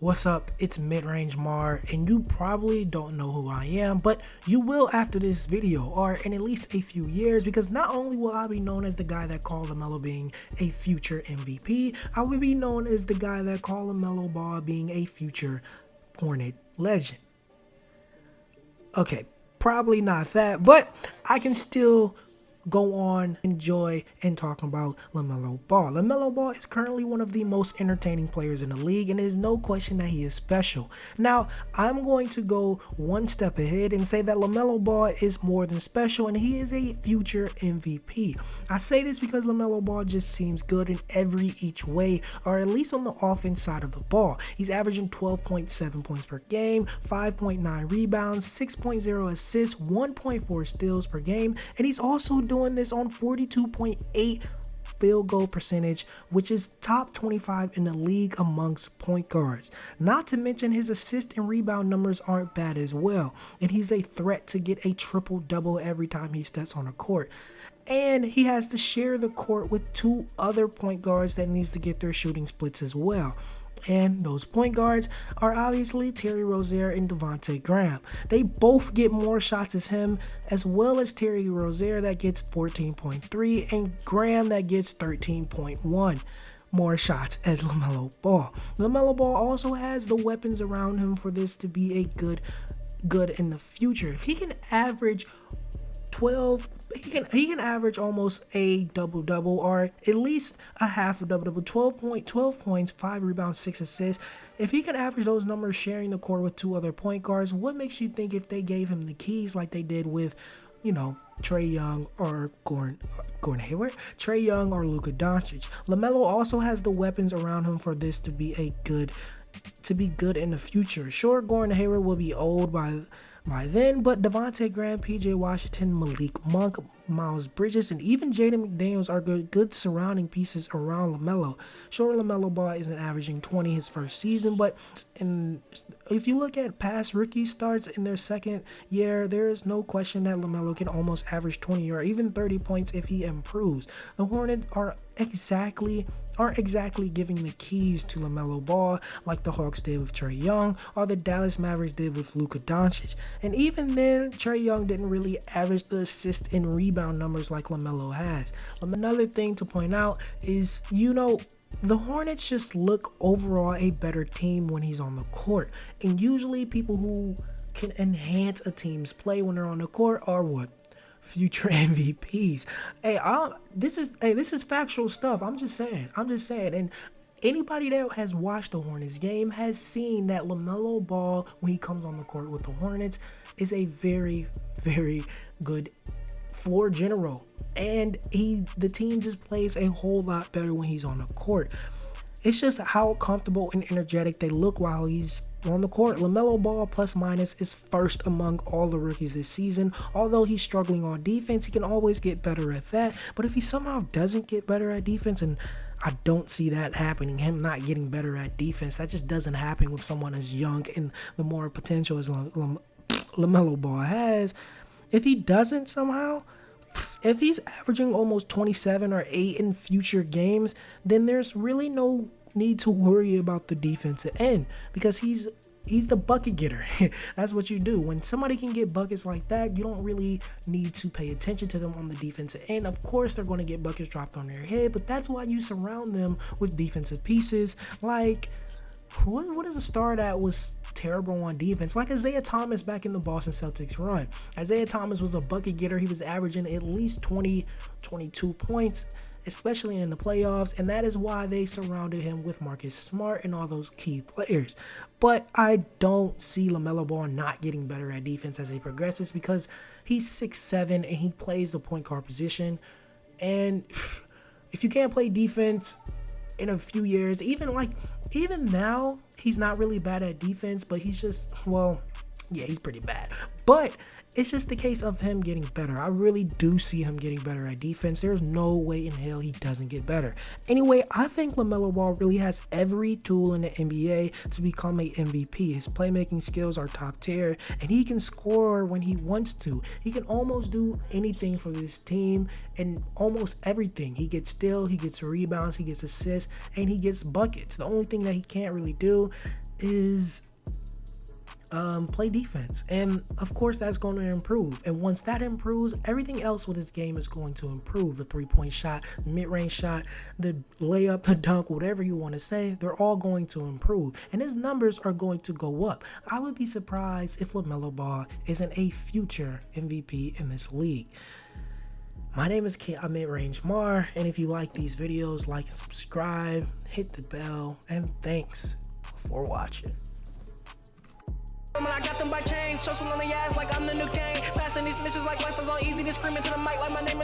What's up? It's Midrange Mar, and you probably don't know who I am, but you will after this video, or in at least a few years, because not only will I be known as the guy that called Lamelo being a future MVP, I will be known as the guy that called Lamelo Ball being a future Hornet legend. Okay, probably not that, but I can still go on, enjoy, and talk about Lamelo Ball. Lamelo Ball is currently one of the most entertaining players in the league, and there's no question that he is special. Now, I'm going to go one step ahead and say that Lamelo Ball is more than special, and he is a future MVP. I say this because Lamelo Ball just seems good in each way, or at least on the offense side of the ball. He's averaging 12.7 points per game, 5.9 rebounds, 6.0 assists, 1.4 steals per game, and he's also doing this on 42.8 field goal percentage, which is top 25 in the league amongst point guards. Not to mention his assist and rebound numbers aren't bad as well, and he's a threat to get a triple-double every time he steps on a court. And he has to share the court with two other point guards that needs to get their shooting splits as well. And those point guards are obviously Terry Rozier and Devontae Graham. They both get more shots as him, as well as Terry Rozier that gets 14.3 and Graham that gets 13.1 more shots as Lamelo Ball. Lamelo Ball also has the weapons around him for this to be a good in the future. If he can average 12, he can average almost a double-double, or at least a half a double-double, 12 points, 5 rebounds, 6 assists. If he can average those numbers sharing the court with two other point guards, what makes you think if they gave him the keys like they did with, Trae Young or Gordon Hayward, Trae Young or Luka Doncic? Lamelo also has the weapons around him for this to be good in the future. Sure, Gordon Hayward will be old by then, but Devontae Graham, PJ Washington, Malik Monk, Miles Bridges, and even Jaden McDaniels are good surrounding pieces around Lamelo. Sure, Lamelo Ball isn't averaging 20 his first season, but if you look at past rookie starts in their second year, there is no question that Lamelo can almost average 20 or even 30 points if he improves. The Hornets aren't exactly giving the keys to Lamelo Ball like the Hawks did with Trae Young or the Dallas Mavericks did with Luka Doncic. And even then, Trae Young didn't really average the assist and rebound numbers like Lamelo has. Another thing to point out is, the Hornets just look overall a better team when he's on the court. And usually people who can enhance a team's play when they're on the court are what? Future MVPs. This is factual stuff. I'm just saying. And anybody that has watched the Hornets game has seen that Lamelo Ball, when he comes on the court with the Hornets, is a very, very good floor general. And the team just plays a whole lot better when he's on the court. It's just how comfortable and energetic they look while he's on the court. Lamelo Ball plus minus is first among all the rookies this season. Although he's struggling on defense, he can always get better at that. But if he somehow doesn't get better at defense, and I don't see that happening, him not getting better at defense, that just doesn't happen with someone as young and the more potential as Lamelo Ball has. If he doesn't somehow, if he's averaging almost 27 or 8 in future games, then there's really no need to worry about the defensive end, because he's the bucket getter. That's what you do. When somebody can get buckets like that, you don't really need to pay attention to them on the defensive end. Of course, they're going to get buckets dropped on their head, but that's why you surround them with defensive pieces. Like, what is a star that was terrible on defense? Like Isaiah Thomas back in the Boston Celtics run. Isaiah Thomas was a bucket getter. He was averaging at least 20, 22 points, especially in the playoffs, and that is why they surrounded him with Marcus Smart and all those key players. But I don't see Lamelo Ball not getting better at defense as he progresses, because he's 6'7" and he plays the point guard position. And if you can't play defense in a few years, even now, he's not really bad at defense, but he's just, he's pretty bad. But it's just the case of him getting better. I really do see him getting better at defense. There's no way in hell he doesn't get better. Anyway, I think Lamelo Ball really has every tool in the NBA to become a MVP. His playmaking skills are top tier, and he can score when he wants to. He can almost do anything for this team, and almost everything. He gets steals, he gets rebounds, he gets assists, and he gets buckets. The only thing that he can't really do is play defense, and of course that's going to improve. And once that improves, everything else with his game is going to improve. The 3-point shot, mid-range shot, the layup, the dunk, whatever you want to say, they're all going to improve, and his numbers are going to go up. I would be surprised if Lamelo Ball isn't a future MVP in this league. My name is Midrange Mar, and if you like these videos, like and subscribe, hit the bell, and thanks for watching. I got them by chain, show some on the ass like I'm the new king. Passing these snitches like life is all easy. They screaming to the mic like my name is